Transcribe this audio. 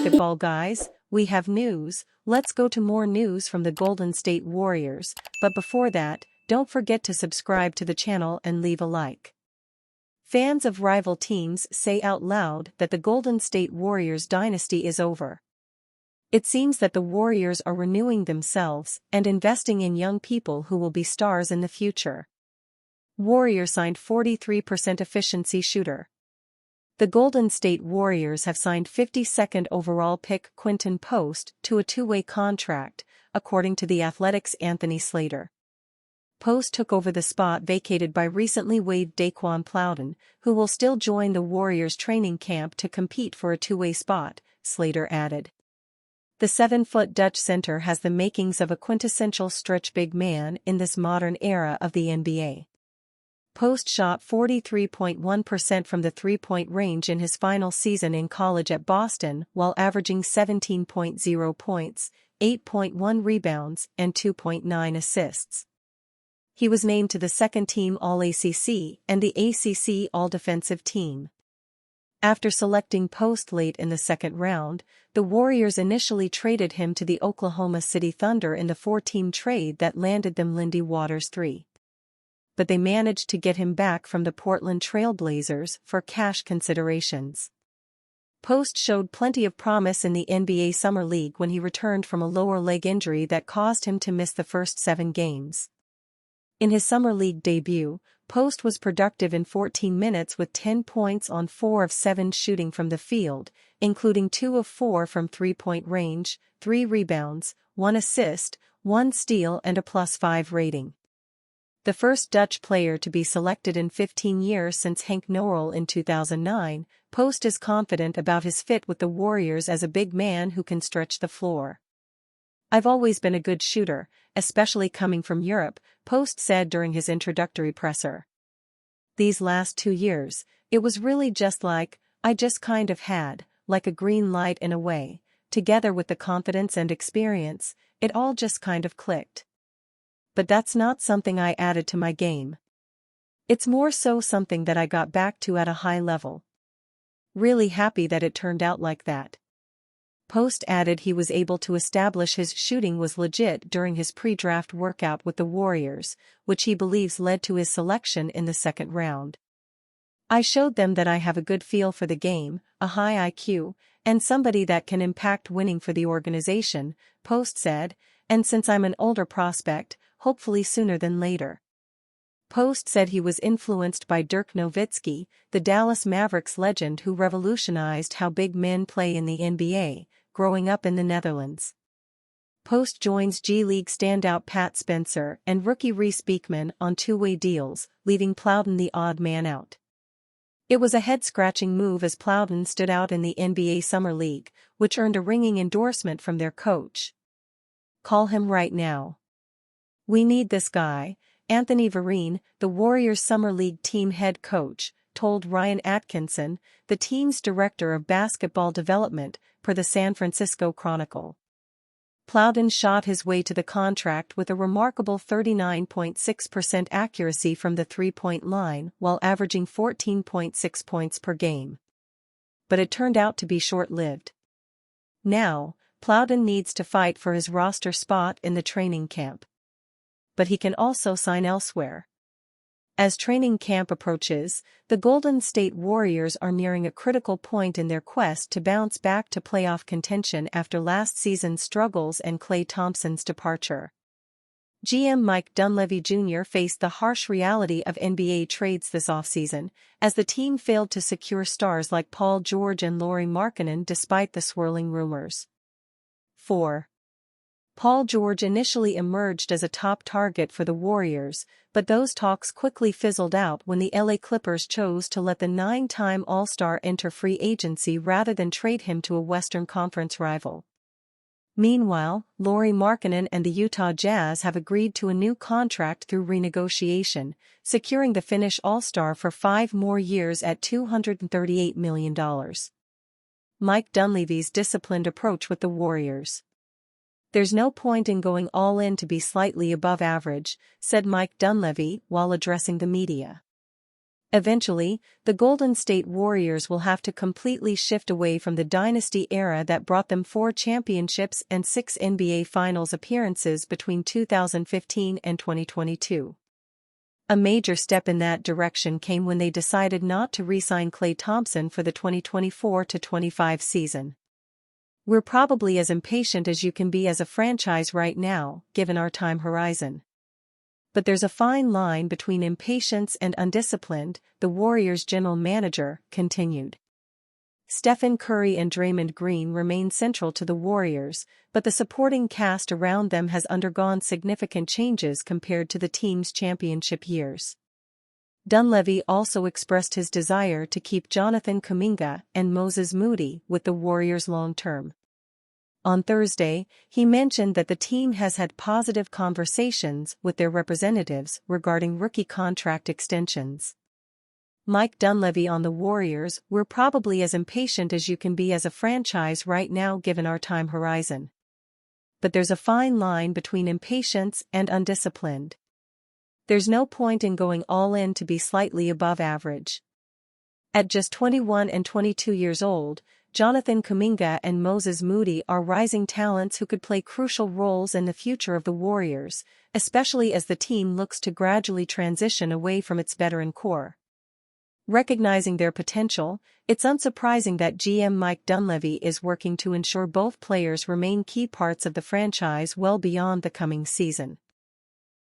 basketball guys, we have news. Let's go to more news from the Golden State Warriors, but before that, don't forget to subscribe to the channel and leave a like. Fans of rival teams say out loud that the Golden State Warriors dynasty is over. It seems that the Warriors are renewing themselves and investing in young people who will be stars in the future. Warrior signed 43% efficiency shooter. The Golden State Warriors have signed 52nd overall pick Quinton Post to a two-way contract, according to The Athletic's Anthony Slater. Post took over the spot vacated by recently waived Daquan Plowden, who will still join the Warriors training camp to compete for a two-way spot, Slater added. The 7-foot Dutch center has the makings of a quintessential stretch big man in this modern era of the NBA. Post shot 43.1% from the three-point range in his final season in college at Boston while averaging 17.0 points, 8.1 rebounds, and 2.9 assists. He was named to the second-team All-ACC and the ACC All-Defensive Team. After selecting Post late in the second round, the Warriors initially traded him to the Oklahoma City Thunder in the four-team trade that landed them Lindy Waters III. But they managed to get him back from the Portland Trail Blazers for cash considerations. Post showed plenty of promise in the NBA Summer League when he returned from a lower leg injury that caused him to miss the first 7 games. In his Summer League debut, Post was productive in 14 minutes with 10 points on 4 of 7 shooting from the field, including 2 of 4 from three-point range, 3 rebounds, 1 assist, 1 steal and a +5 rating. The first Dutch player to be selected in 15 years since Henk Norrell in 2009, Post is confident about his fit with the Warriors as a big man who can stretch the floor. "I've always been a good shooter, especially coming from Europe," Post said during his introductory presser. "These last 2 years, it was really just like, I just kind of had, like a green light in a way, together with the confidence and experience, it all just kind of clicked. But that's not something I added to my game. It's more so something that I got back to at a high level. Really happy that it turned out like that." Post added he was able to establish his shooting was legit during his pre-draft workout with the Warriors, which he believes led to his selection in the second round. "I showed them that I have a good feel for the game, a high IQ, and somebody that can impact winning for the organization," Post said, "and since I'm an older prospect, hopefully sooner than later." Post said he was influenced by Dirk Nowitzki, the Dallas Mavericks legend who revolutionized how big men play in the NBA, growing up in the Netherlands. Post joins G-League standout Pat Spencer and rookie Reece Beekman on two-way deals, leaving Plowden the odd man out. It was a head-scratching move as Plowden stood out in the NBA Summer League, which earned a ringing endorsement from their coach. "Call him right now. We need this guy," Anthony Vereen, the Warriors Summer League team head coach, told Ryan Atkinson, the team's director of basketball development, per the San Francisco Chronicle. Plowden shot his way to the contract with a remarkable 39.6% accuracy from the three-point line while averaging 14.6 points per game. But it turned out to be short-lived. Now, Plowden needs to fight for his roster spot in the training camp. But he can also sign elsewhere. As training camp approaches, the Golden State Warriors are nearing a critical point in their quest to bounce back to playoff contention after last season's struggles and Klay Thompson's departure. GM Mike Dunleavy Jr. faced the harsh reality of NBA trades this offseason, as the team failed to secure stars like Paul George and Lauri Markkanen despite the swirling rumors. 4. Paul George initially emerged as a top target for the Warriors, but those talks quickly fizzled out when the LA Clippers chose to let the 9-time All-Star enter free agency rather than trade him to a Western Conference rival. Meanwhile, Lauri Markkanen and the Utah Jazz have agreed to a new contract through renegotiation, securing the Finnish All-Star for 5 more years at $238 million. Mike Dunleavy's disciplined approach with the Warriors. "There's no point in going all in to be slightly above average," said Mike Dunleavy while addressing the media. Eventually, the Golden State Warriors will have to completely shift away from the dynasty era that brought them 4 championships and 6 NBA Finals appearances between 2015 and 2022. A major step in that direction came when they decided not to re-sign Klay Thompson for the 2024-25 season. "We're probably as impatient as you can be as a franchise right now, given our time horizon. But there's a fine line between impatience and undisciplined," the Warriors' general manager continued. Stephen Curry and Draymond Green remain central to the Warriors, but the supporting cast around them has undergone significant changes compared to the team's championship years. Dunleavy also expressed his desire to keep Jonathan Kuminga and Moses Moody with the Warriors long-term. On Thursday, he mentioned that the team has had positive conversations with their representatives regarding rookie contract extensions. Mike Dunleavy on the Warriors: "We're probably as impatient as you can be as a franchise right now given our time horizon. But there's a fine line between impatience and undisciplined. There's no point in going all in to be slightly above average." At just 21 and 22 years old, Jonathan Kuminga and Moses Moody are rising talents who could play crucial roles in the future of the Warriors, especially as the team looks to gradually transition away from its veteran core. Recognizing their potential, it's unsurprising that GM Mike Dunleavy is working to ensure both players remain key parts of the franchise well beyond the coming season.